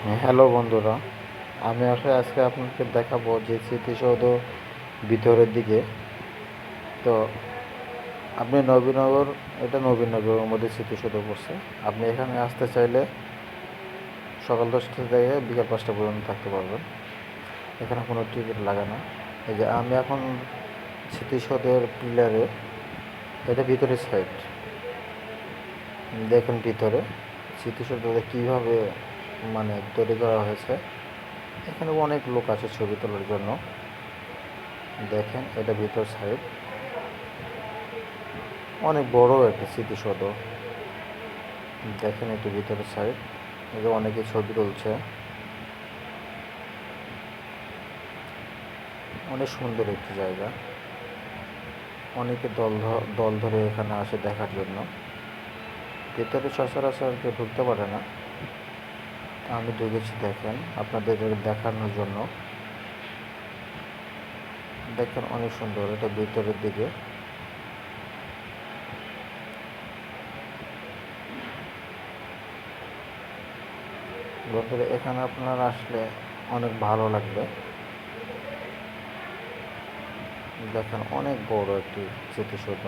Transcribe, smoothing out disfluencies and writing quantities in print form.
Hello বন্ধুরা, আমি আসলে আজকে আপনাকে দেখাবো যে স্মৃতিসৌধ ভিতরের দিকে। তো আপনি নবীনগর, এটা নবীনগরের মধ্যে স্মৃতিসৌধ পড়ছে। আপনি এখানে আসতে চাইলে সকাল 10টা থেকে বিকাল 5টা পর্যন্ত থাকতে পারবেন। এখানে কোনো টিকিট লাগে না। এই যে আমি এখন স্মৃতিসৌধের পিলারে, এটা ভিতরের সাইড। দেখেন ভিতরে স্মৃতিসৌধটা কীভাবে তৈরি করা হয়েছে। এখানে অনেক লোক আছে ছবি তোলার জন্য। দেখেন এটা ভিতর সাইড, অনেক বড় একটা স্মৃতিসৌধ। দেখেন একটু ভিতরের সাইড, এই যে অনেকে ছবি তুলছে। অনেক সুন্দর একটি জায়গা, অনেকে দল ধরে এখানে আসে দেখার জন্য। ভিতরে সচরাচর কেউ ঢুকতে পারে না, আমি ঢুকেছি দেখেন আপনাদের দেখানোর জন্য। দেখেন অনেক সুন্দর, এটা ভিতরের দিকে। বন্ধুরা, এখানে আপনার আসলে অনেক ভালো লাগবে। দেখেন অনেক বড় একটি স্মৃতিসৌধ।